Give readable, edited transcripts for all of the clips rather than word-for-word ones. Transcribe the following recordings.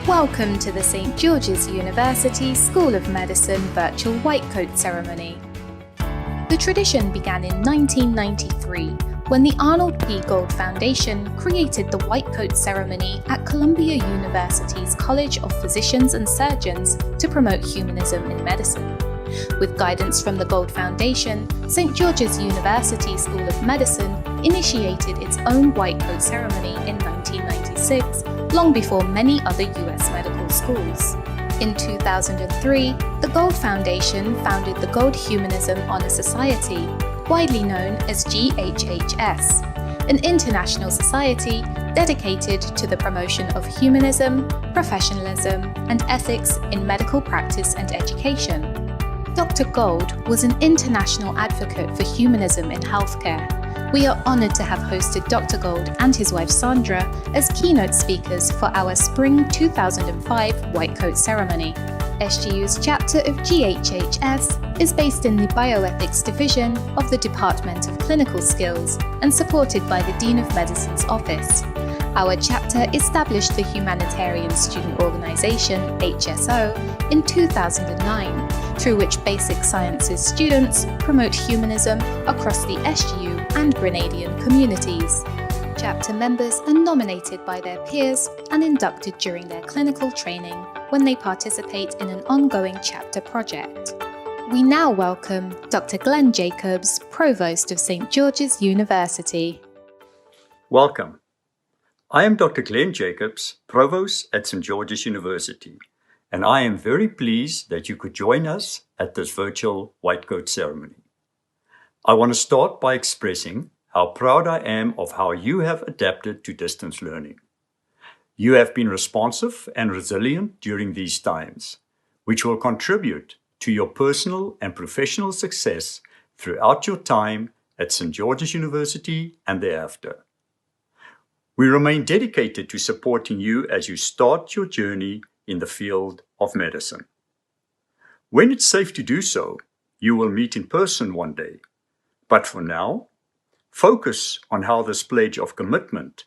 Welcome to the St. George's University School of Medicine virtual white coat ceremony. The tradition began in 1993 when the Arnold P. Gold Foundation created the white coat ceremony at Columbia University's College of Physicians and Surgeons to promote humanism in medicine. With guidance from the Gold Foundation, St. George's University School of Medicine initiated its own white coat ceremony in 1996, long before many other US medical schools. In 2003, the Gold Foundation founded the Gold Humanism Honor Society, widely known as GHHS, an international society dedicated to the promotion of humanism, professionalism, and ethics in medical practice and education. Dr. Gold was an international advocate for humanism in healthcare. We are honored to have hosted Dr. Gold and his wife Sandra as keynote speakers for our Spring 2005 White Coat Ceremony. SGU's chapter of GHHS is based in the Bioethics Division of the Department of Clinical Skills and supported by the Dean of Medicine's office. Our chapter established the Humanitarian Student Organization, HSO, in 2009, through which basic sciences students promote humanism across the SGU and Grenadian communities. Chapter members are nominated by their peers and inducted during their clinical training when they participate in an ongoing chapter project. We now welcome Dr. Glenn Jacobs, Provost of St. George's University. Welcome. I am Dr. Glenn Jacobs, Provost at St. George's University, and I am very pleased that you could join us at this virtual white coat ceremony. I want to start by expressing how proud I am of how you have adapted to distance learning. You have been responsive and resilient during these times, which will contribute to your personal and professional success throughout your time at St. George's University and thereafter. We remain dedicated to supporting you as you start your journey in the field of medicine. When it's safe to do so, you will meet in person one day. But for now, focus on how this pledge of commitment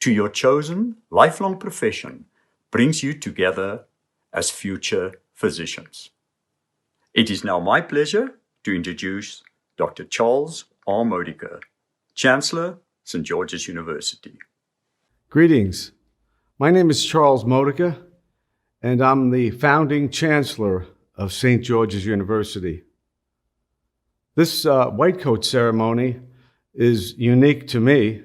to your chosen lifelong profession brings you together as future physicians. It is now my pleasure to introduce Dr. Charles R. Modica, Chancellor, St. George's University. Greetings. My name is Charles Modica, and I'm the founding Chancellor of St. George's University. This white coat ceremony is unique to me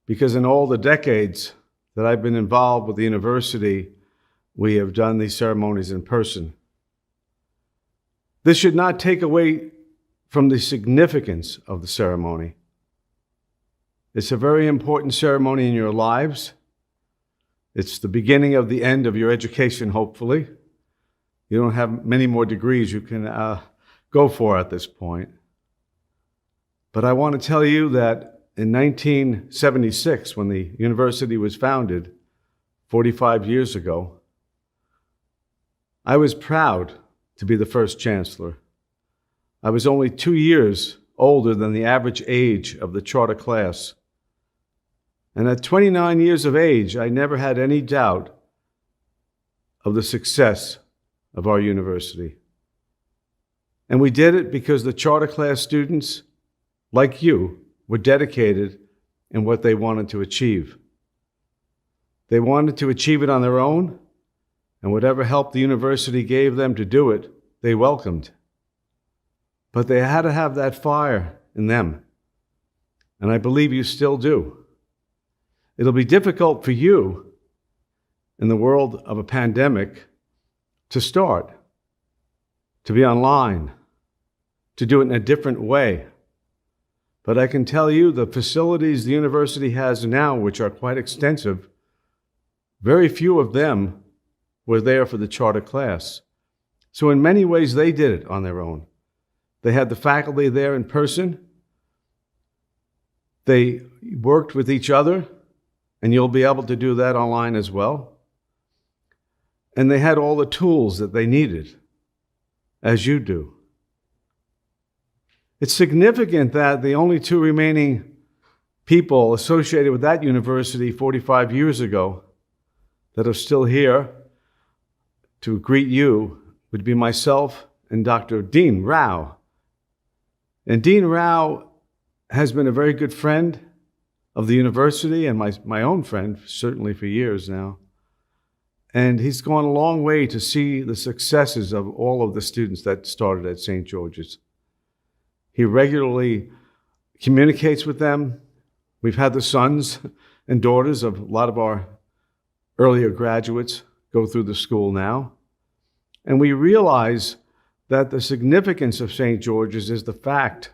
because in all the decades that I've been involved with the university, we have done these ceremonies in person. This should not take away from the significance of the ceremony. It's a very important ceremony in your lives. It's the beginning of the end of your education, hopefully. You don't have many more degrees you can go for at this point. But I want to tell you that in 1976, when the university was founded, 45 years ago, I was proud to be the first chancellor. I was only 2 years older than the average age of the charter class. And at 29 years of age, I never had any doubt of the success of our university. And we did it because the charter class students, like you, were dedicated in what they wanted to achieve. They wanted to achieve it on their own, and whatever help the university gave them to do it, they welcomed. But they had to have that fire in them, and I believe you still do. It'll be difficult for you in the world of a pandemic to start, to be online, to do it in a different way. But I can tell you the facilities the university has now, which are quite extensive, very few of them were there for the charter class. So in many ways, they did it on their own. They had the faculty there in person. They worked with each other, and you'll be able to do that online as well. And they had all the tools that they needed, as you do. It's significant that the only two remaining people associated with that university 45 years ago that are still here to greet you would be myself and Dr. Dean Rao. And Dean Rao has been a very good friend of the university and my own friend, certainly for years now. And he's gone a long way to see the successes of all of the students that started at St. George's. He regularly communicates with them. We've had the sons and daughters of a lot of our earlier graduates go through the school now. And we realize that the significance of St. George's is the fact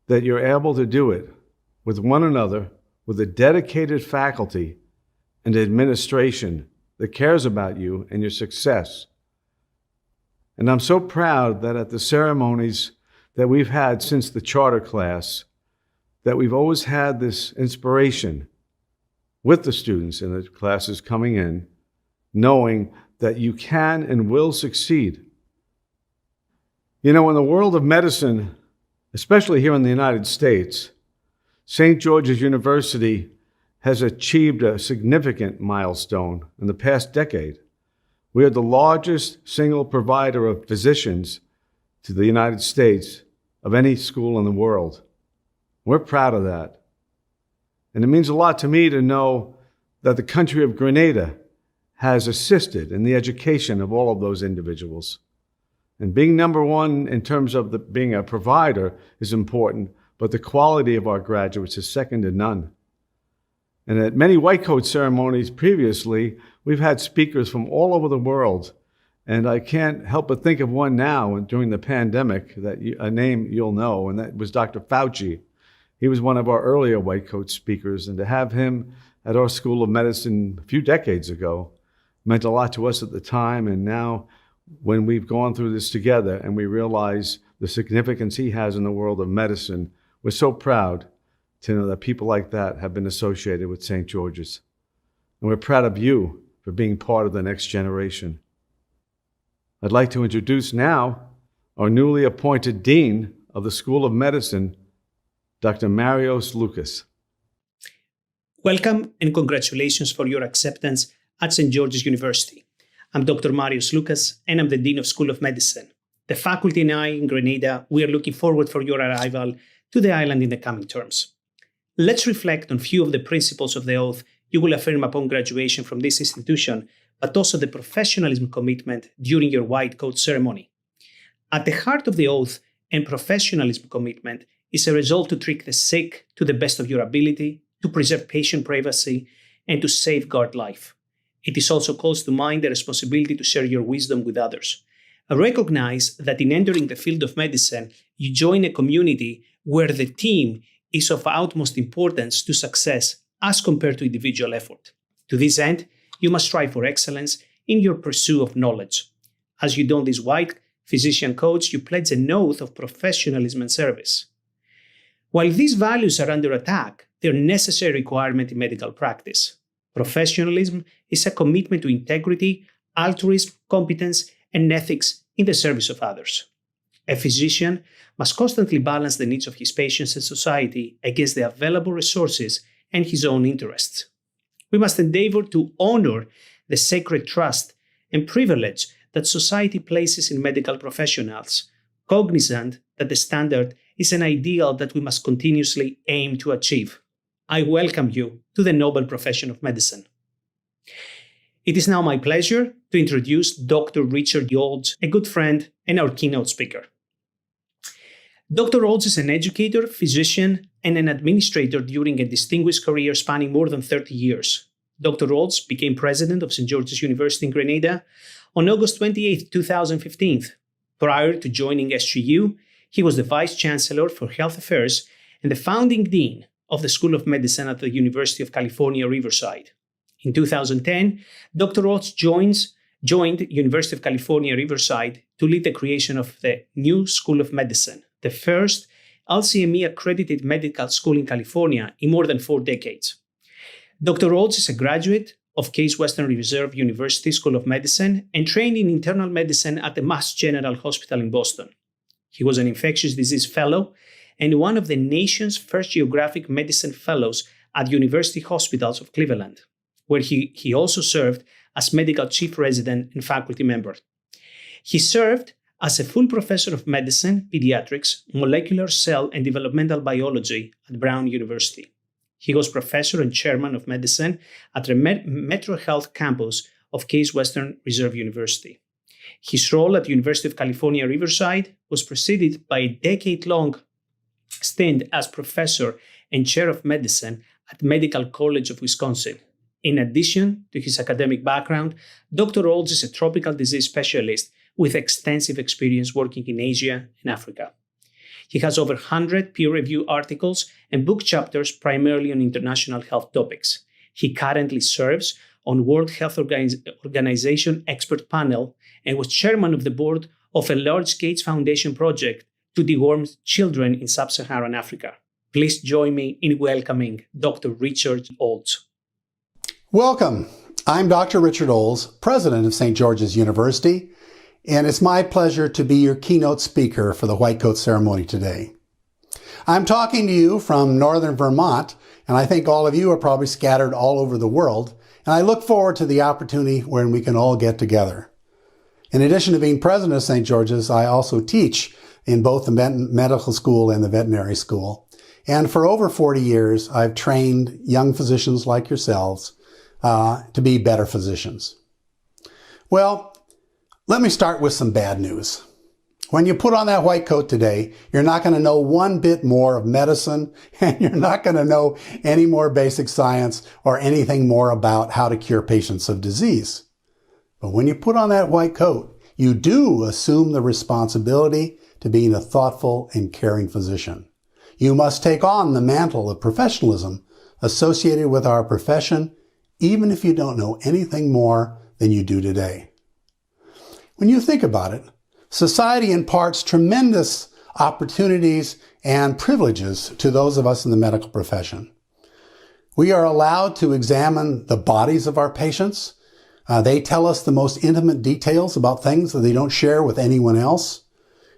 that you're able to do it with one another, with a dedicated faculty and administration that cares about you and your success. And I'm so proud that at the ceremonies that we've had since the charter class, that we've always had this inspiration with the students in the classes coming in, knowing that you can and will succeed. You know, in the world of medicine, especially here in the United States, St. George's University has achieved a significant milestone in the past decade. We are the largest single provider of physicians to the United States of any school in the world. We're proud of that. And it means a lot to me to know that the country of Grenada has assisted in the education of all of those individuals. And being number one in terms of being a provider is important, but the quality of our graduates is second to none. And at many white coat ceremonies previously, we've had speakers from all over the world. And I can't help but think of one now during the pandemic, a name you'll know, and that was Dr. Fauci. He was one of our earlier white coat speakers, and to have him at our School of Medicine a few decades ago meant a lot to us at the time. And now when we've gone through this together and we realize the significance he has in the world of medicine, we're so proud to know that people like that have been associated with St. George's. And we're proud of you for being part of the next generation. I'd like to introduce now our newly appointed Dean of the School of Medicine, Dr. Marios Lucas. Welcome and congratulations for your acceptance at St. George's University. I'm Dr. Marios Lucas, and I'm the Dean of School of Medicine. The faculty and I in Grenada, we are looking forward for your arrival to the island in the coming terms. Let's reflect on a few of the principles of the oath you will affirm upon graduation from this institution, but also the professionalism commitment during your white coat ceremony. At the heart of the oath and professionalism commitment is a resolve to treat the sick to the best of your ability, to preserve patient privacy, and to safeguard life. It is also calls to mind the responsibility to share your wisdom with others. Recognize that in entering the field of medicine, you join a community where the team is of utmost importance to success as compared to individual effort. To this end, you must strive for excellence in your pursuit of knowledge. As you don this white physician coat, you pledge an oath of professionalism and service. While these values are under attack, they're a necessary requirement in medical practice. Professionalism is a commitment to integrity, altruism, competence, and ethics in the service of others. A physician must constantly balance the needs of his patients and society against the available resources and his own interests. We must endeavor to honor the sacred trust and privilege that society places in medical professionals, cognizant that the standard is an ideal that we must continuously aim to achieve. I welcome you to the noble profession of medicine. It is now my pleasure to introduce Dr. Richard Olds, a good friend and our keynote speaker. Dr. Olds is an educator, physician, and an administrator during a distinguished career spanning more than 30 years. Dr. Olds became president of St. George's University in Grenada on August 28, 2015. Prior to joining SGU, he was the Vice Chancellor for Health Affairs and the founding Dean of the School of Medicine at the University of California, Riverside. In 2010, Dr. Olds joined University of California, Riverside to lead the creation of the new School of Medicine, the first LCME-accredited medical school in California in more than 4 decades. Dr. Olds is a graduate of Case Western Reserve University School of Medicine and trained in internal medicine at the Mass General Hospital in Boston. He was an infectious disease fellow and one of the nation's first geographic medicine fellows at University Hospitals of Cleveland, where he also served as medical chief resident and faculty member. He served as a full professor of medicine, pediatrics, molecular cell and developmental biology at Brown University. He was professor and chairman of medicine at the Metro Health campus of Case Western Reserve University. His role at the University of California, Riverside was preceded by a decade-long stint as professor and chair of medicine at Medical College of Wisconsin. In addition to his academic background, Dr. Olds is a tropical disease specialist with extensive experience working in Asia and Africa. He has over 100 peer-reviewed articles and book chapters primarily on international health topics. He currently serves on World Health Organization expert panel and was chairman of the board of a large Gates Foundation project to deworm children in sub-Saharan Africa. Please join me in welcoming Dr. Richard Olds. Welcome. I'm Dr. Richard Olds, president of St. George's University, and it's my pleasure to be your keynote speaker for the White Coat ceremony today. I'm talking to you from northern Vermont, and I think all of you are probably scattered all over the world, and I look forward to the opportunity when we can all get together. In addition to being president of St. George's, I also teach in both the medical school and the veterinary school. And for over 40 years, I've trained young physicians like yourselves to be better physicians. Well, let me start with some bad news. When you put on that white coat today, you're not going to know one bit more of medicine, and you're not going to know any more basic science or anything more about how to cure patients of disease. But when you put on that white coat, you do assume the responsibility to being a thoughtful and caring physician. You must take on the mantle of professionalism associated with our profession, even if you don't know anything more than you do today. When you think about it, society imparts tremendous opportunities and privileges to those of us in the medical profession. We are allowed to examine the bodies of our patients. They tell us the most intimate details about things that they don't share with anyone else.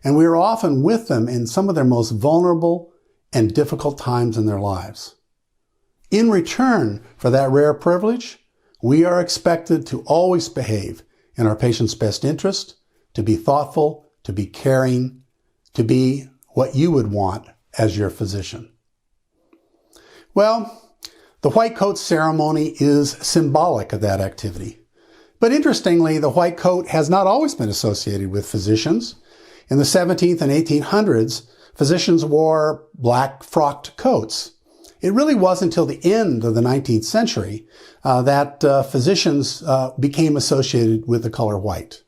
And we are often with them in some of their most vulnerable and difficult times in their lives. In return for that rare privilege, we are expected to always behave in our patient's best interest, to be thoughtful, to be caring, to be what you would want as your physician. Well, the white coat ceremony is symbolic of that activity. But interestingly, the white coat has not always been associated with physicians. In the 17th and 1800s, physicians wore black frocked coats. It really wasn't until the end of the 19th century that physicians became associated with the color white.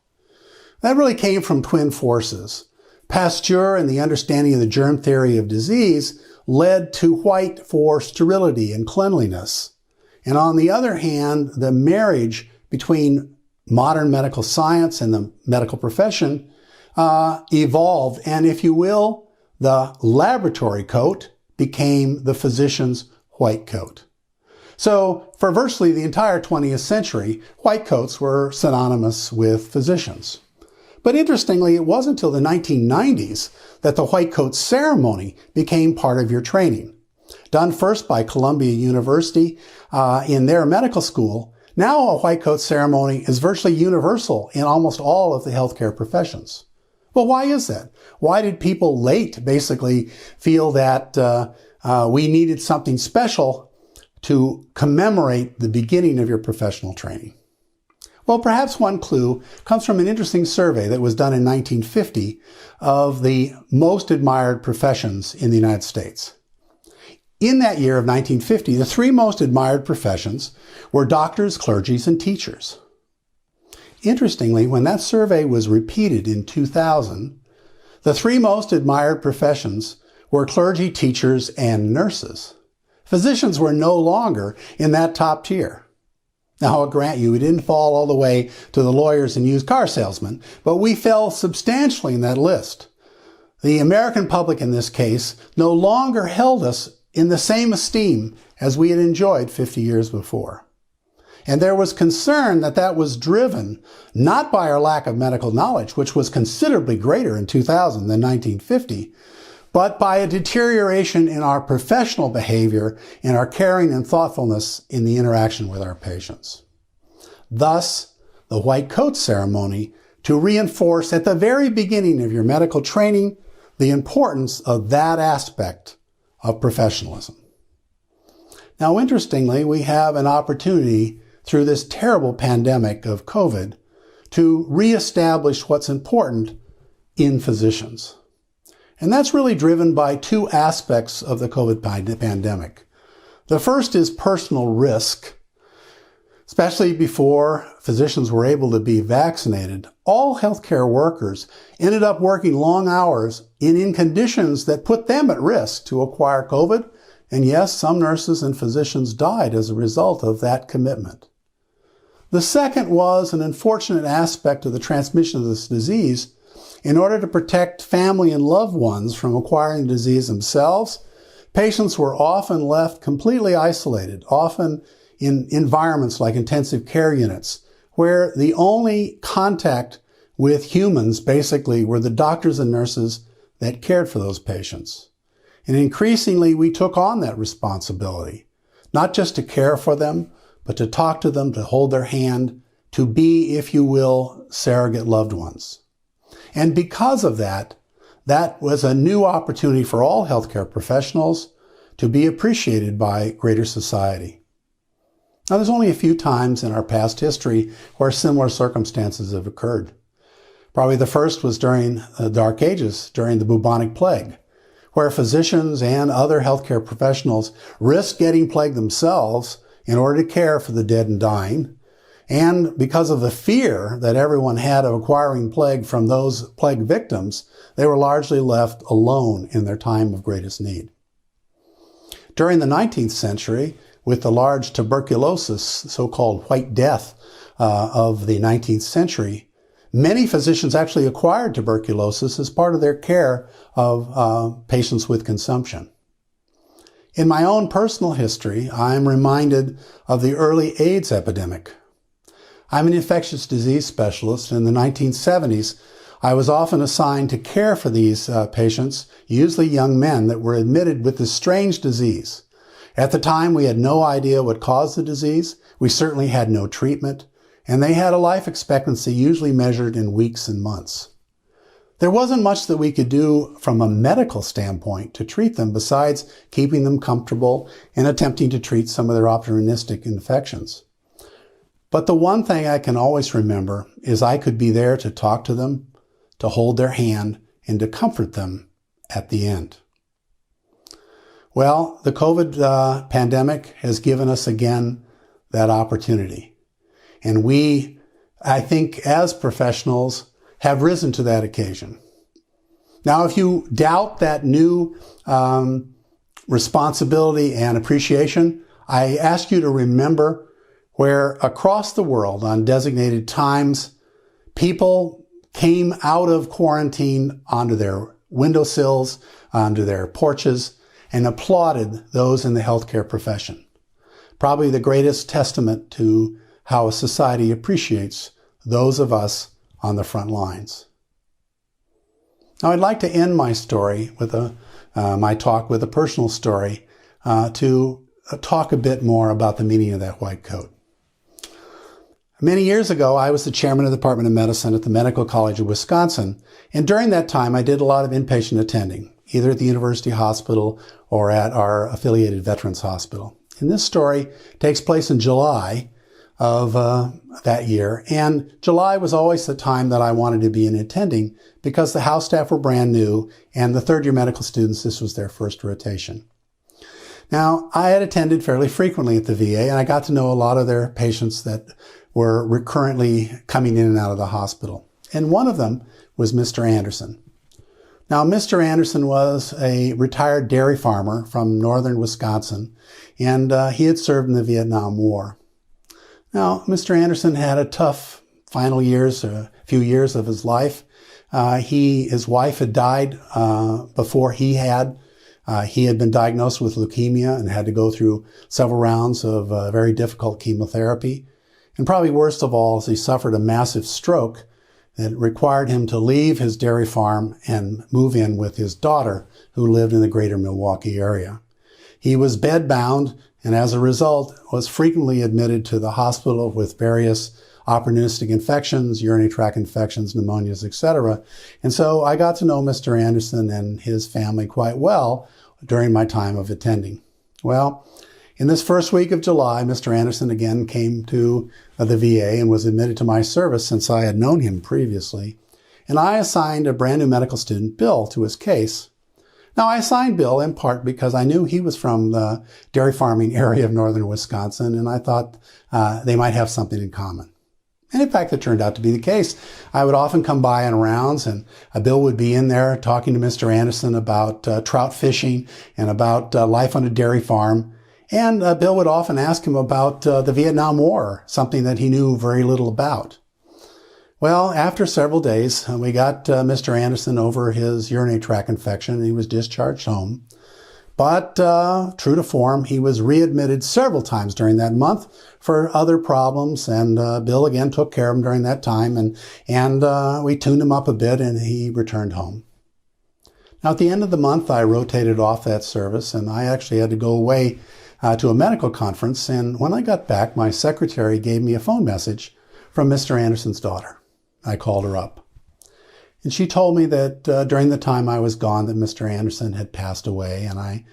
That really came from twin forces. Pasteur and the understanding of the germ theory of disease led to white for sterility and cleanliness. And on the other hand, the marriage between modern medical science and the medical profession evolved. And if you will, the laboratory coat became the physician's white coat. So for virtually the entire 20th century, white coats were synonymous with physicians. But interestingly, it wasn't until the 1990s that the white coat ceremony became part of your training. Done first by Columbia University in their medical school, now a white coat ceremony is virtually universal in almost all of the healthcare professions. Well, why is that? Why did people late basically feel that we needed something special to commemorate the beginning of your professional training? Well, perhaps one clue comes from an interesting survey that was done in 1950 of the most admired professions in the United States. In that year of 1950, the three most admired professions were doctors, clergies, and teachers. Interestingly, when that survey was repeated in 2000, the three most admired professions were clergy, teachers, and nurses. Physicians were no longer in that top tier. Now, I'll grant you, we didn't fall all the way to the lawyers and used car salesmen, but we fell substantially in that list. The American public in this case no longer held us in the same esteem as we had enjoyed 50 years before. And there was concern that that was driven not by our lack of medical knowledge, which was considerably greater in 2000 than 1950, but by a deterioration in our professional behavior and our caring and thoughtfulness in the interaction with our patients. Thus, the white coat ceremony to reinforce at the very beginning of your medical training the importance of that aspect of professionalism. Now, interestingly, we have an opportunity through this terrible pandemic of COVID to reestablish what's important in physicians. And that's really driven by two aspects of the COVID pandemic. The first is personal risk. Especially before physicians were able to be vaccinated, all healthcare workers ended up working long hours in conditions that put them at risk to acquire COVID. And yes, some nurses and physicians died as a result of that commitment. The second was an unfortunate aspect of the transmission of this disease. In order to protect family and loved ones from acquiring the disease themselves, patients were often left completely isolated, often in environments like intensive care units, where the only contact with humans basically were the doctors and nurses that cared for those patients. And increasingly, we took on that responsibility, not just to care for them, but to talk to them, to hold their hand, to be, if you will, surrogate loved ones. And because of that, that was a new opportunity for all healthcare professionals to be appreciated by greater society. Now, there's only a few times in our past history where similar circumstances have occurred. Probably the first was during the Dark Ages, during the bubonic plague, where physicians and other healthcare professionals risked getting plague themselves in order to care for the dead and dying. And because of the fear that everyone had of acquiring plague from those plague victims, they were largely left alone in their time of greatest need. During the 19th century, with the large tuberculosis, so-called White Death of the 19th century, many physicians actually acquired tuberculosis as part of their care of patients with consumption. In my own personal history, I'm reminded of the early AIDS epidemic. I'm an infectious disease specialist. In the 1970s, I was often assigned to care for these patients, usually young men that were admitted with this strange disease. At the time, we had no idea what caused the disease. We certainly had no treatment, and they had a life expectancy usually measured in weeks and months. There wasn't much that we could do from a medical standpoint to treat them besides keeping them comfortable and attempting to treat some of their opportunistic infections. But the one thing I can always remember is I could be there to talk to them, to hold their hand, and to comfort them at the end. Well, the COVID pandemic has given us again that opportunity. And we, I think, as professionals, have risen to that occasion. Now, if you doubt that new responsibility and appreciation, I ask you to remember where across the world on designated times, people came out of quarantine onto their windowsills, onto their porches, and applauded those in the healthcare profession. Probably the greatest testament to how a society appreciates those of us on the front lines. Now, I'd like to end my story with my talk with a personal story to talk a bit more about the meaning of that white coat. Many years ago, I was the chairman of the Department of Medicine at the Medical College of Wisconsin, and during that time, I did a lot of inpatient attending, either at the university hospital or at our affiliated Veterans Hospital. And this story takes place in July of that year, and July was always the time that I wanted to be in attending because the house staff were brand new, and the third-year medical students, this was their first rotation. Now, I had attended fairly frequently at the VA, and I got to know a lot of their patients that were recurrently coming in and out of the hospital. And one of them was Mr. Anderson. Now, Mr. Anderson was a retired dairy farmer from northern Wisconsin, and he had served in the Vietnam War. Now, Mr. Anderson had a tough final years, a few years of his life. His wife had died before he had. He had been diagnosed with leukemia and had to go through several rounds of very difficult chemotherapy. And probably worst of all, is he suffered a massive stroke that required him to leave his dairy farm and move in with his daughter, who lived in the greater Milwaukee area. He was bedbound and as a result was frequently admitted to the hospital with various opportunistic infections, urinary tract infections, pneumonias, etc. And so I got to know Mr. Anderson and his family quite well during my time of attending. Well, in this first week of July, Mr. Anderson again came to the VA and was admitted to my service since I had known him previously. And I assigned a brand new medical student, Bill, to his case. Now, I assigned Bill in part because I knew he was from the dairy farming area of northern Wisconsin, and I thought they might have something in common. And in fact, it turned out to be the case. I would often come by on rounds, and Bill would be in there talking to Mr. Anderson about trout fishing and about life on a dairy farm. And Bill would often ask him about the Vietnam War, something that he knew very little about. Well, after several days, we got Mr. Anderson over his urinary tract infection, and he was discharged home. But true to form, he was readmitted several times during that month for other problems, and Bill again took care of him during that time, and we tuned him up a bit, and he returned home. Now, at the end of the month, I rotated off that service, and I actually had to go away to a medical conference, and when I got back, my secretary gave me a phone message from Mr. Anderson's daughter. I called her up. And she told me that during the time I was gone that Mr. Anderson had passed away, and I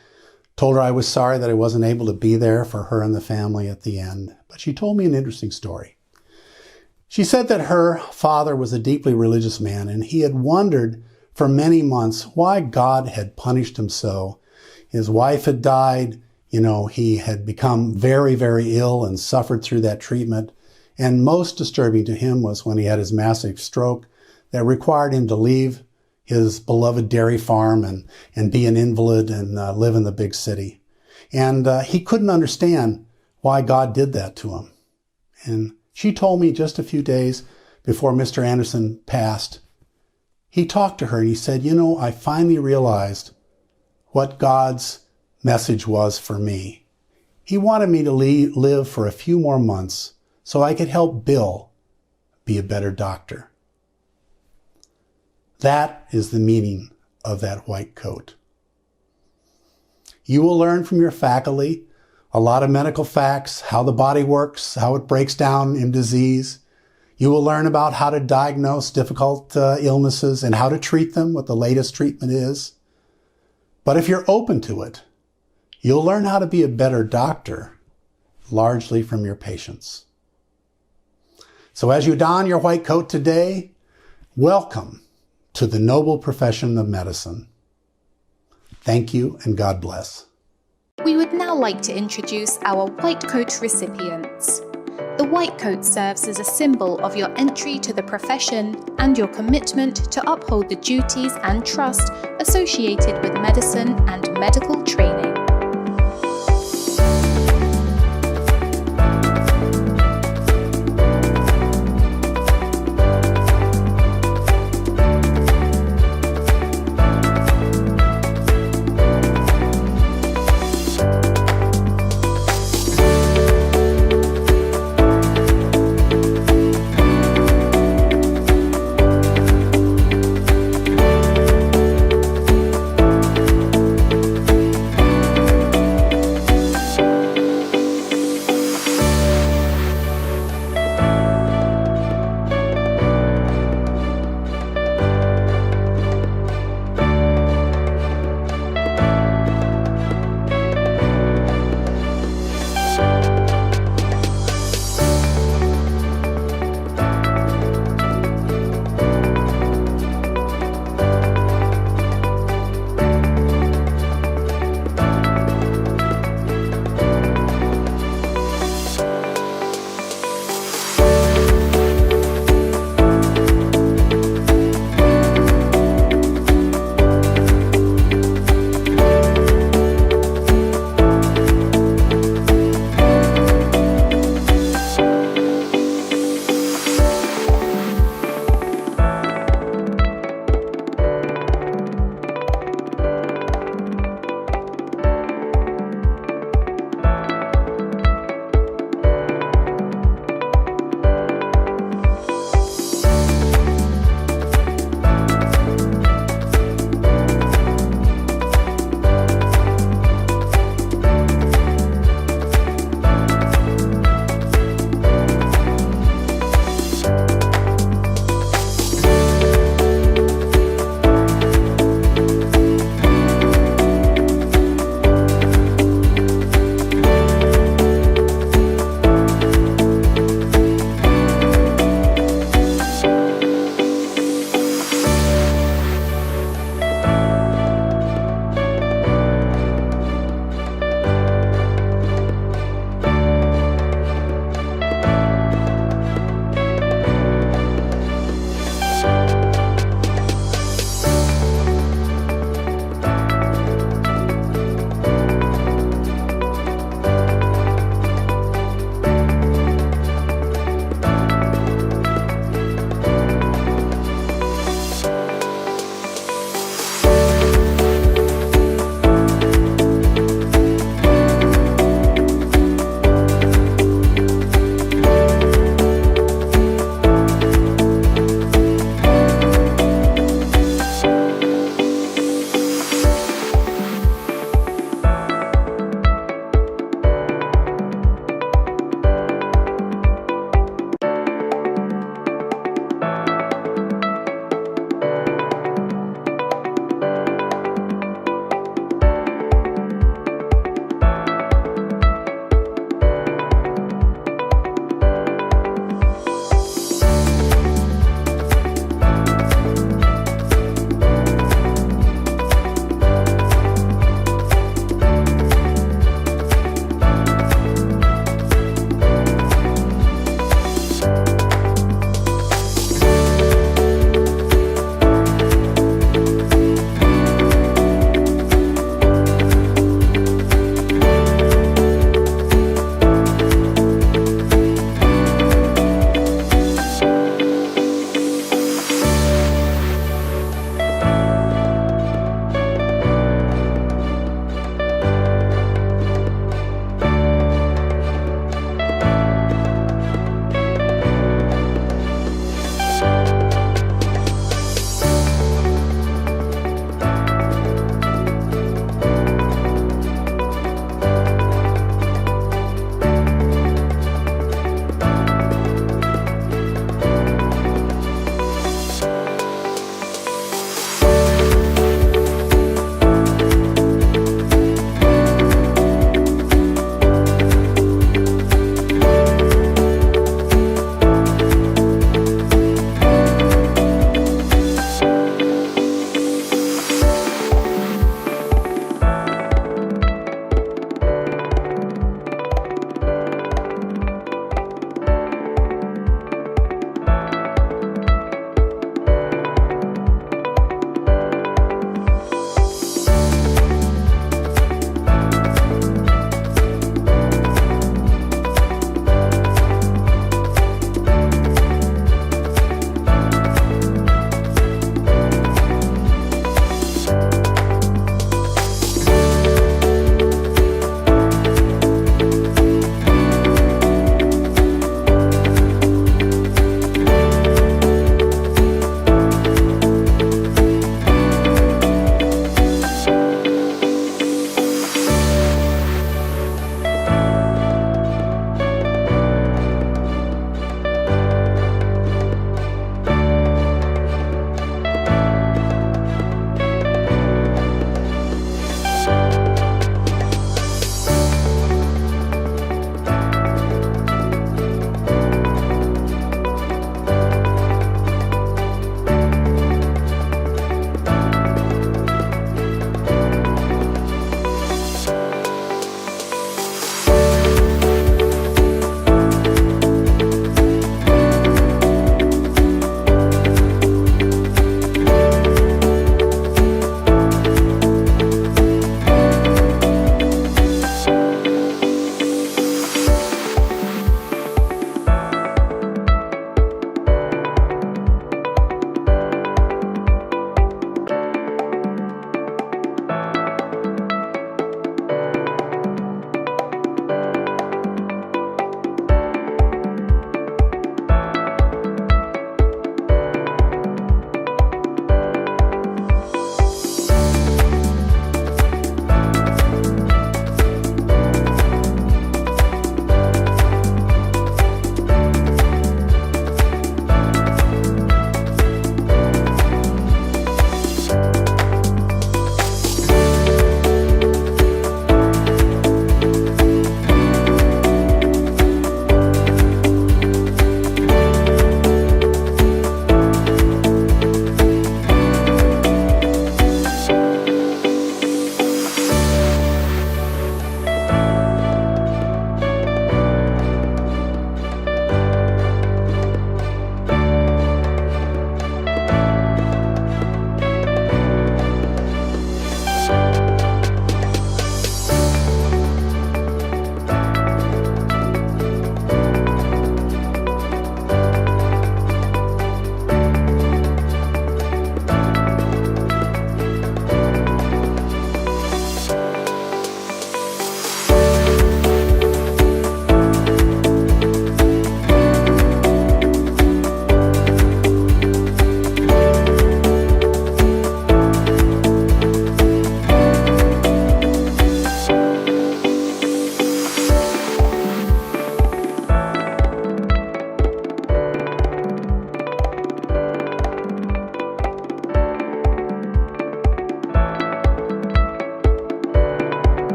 told her I was sorry that I wasn't able to be there for her and the family at the end. But she told me an interesting story. She said that her father was a deeply religious man, and he had wondered for many months why God had punished him so. His wife had died. He had become very, very ill and suffered through that treatment. And most disturbing to him was when he had his massive stroke that required him to leave his beloved dairy farm and be an invalid and live in the big city. And he couldn't understand why God did that to him. And she told me just a few days before Mr. Anderson passed, he talked to her and he said, I finally realized what God's message was for me. He wanted me to live for a few more months so I could help Bill be a better doctor. That is the meaning of that white coat. You will learn from your faculty a lot of medical facts, how the body works, how it breaks down in disease. You will learn about how to diagnose difficult illnesses and how to treat them, what the latest treatment is. But if you're open to it, you'll learn how to be a better doctor, largely from your patients. So as you don your white coat today, welcome to the noble profession of medicine. Thank you and God bless. We would now like to introduce our white coat recipients. The white coat serves as a symbol of your entry to the profession and your commitment to uphold the duties and trust associated with medicine and medical training.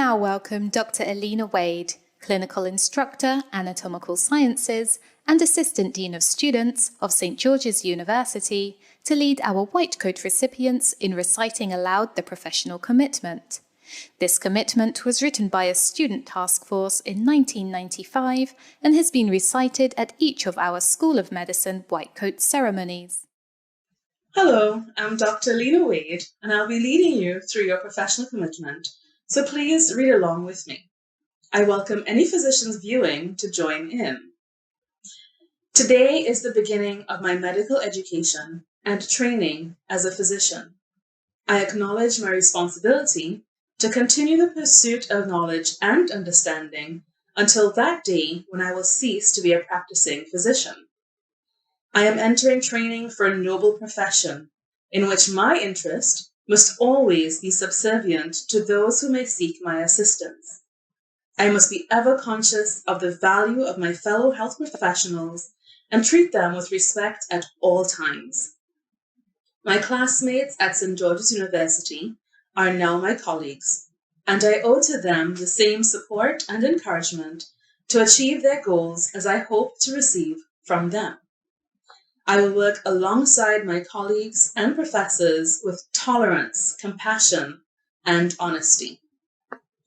now welcome Dr. Alina Wade, Clinical Instructor, Anatomical Sciences, and Assistant Dean of Students of St. George's University, to lead our White Coat recipients in reciting aloud the professional commitment. This commitment was written by a student task force in 1995 and has been recited at each of our School of Medicine White Coat ceremonies. Hello, I'm Dr. Alina Wade, and I'll be leading you through your professional commitment, so please read along with me. I welcome any physicians viewing to join in. Today is the beginning of my medical education and training as a physician. I acknowledge my responsibility to continue the pursuit of knowledge and understanding until that day when I will cease to be a practicing physician. I am entering training for a noble profession in which my interest must always be subservient to those who may seek my assistance. I must be ever conscious of the value of my fellow health professionals and treat them with respect at all times. My classmates at St. George's University are now my colleagues, and I owe to them the same support and encouragement to achieve their goals as I hope to receive from them. I will work alongside my colleagues and professors with tolerance, compassion, and honesty.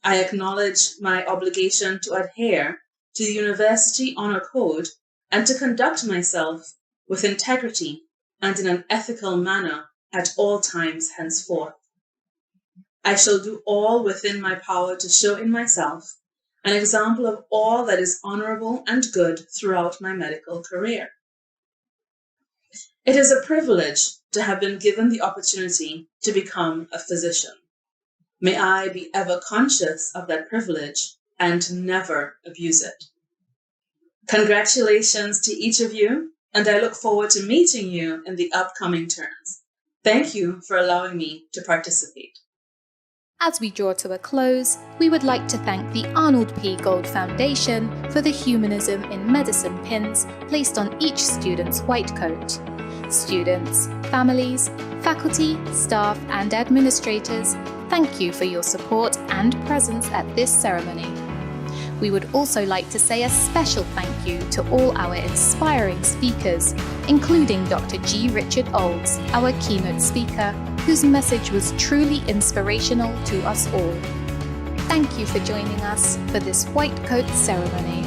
I acknowledge my obligation to adhere to the University Honor Code and to conduct myself with integrity and in an ethical manner at all times henceforth. I shall do all within my power to show in myself an example of all that is honorable and good throughout my medical career. It is a privilege to have been given the opportunity to become a physician. May I be ever conscious of that privilege and never abuse it. Congratulations to each of you, and I look forward to meeting you in the upcoming terms. Thank you for allowing me to participate. As we draw to a close, we would like to thank the Arnold P. Gold Foundation for the Humanism in Medicine pins placed on each student's white coat. Students, families, faculty, staff, and administrators, thank you for your support and presence at this ceremony. We would also like to say a special thank you to all our inspiring speakers, including Dr. G. Richard Olds, our keynote speaker, whose message was truly inspirational to us all. Thank you for joining us for this white coat ceremony.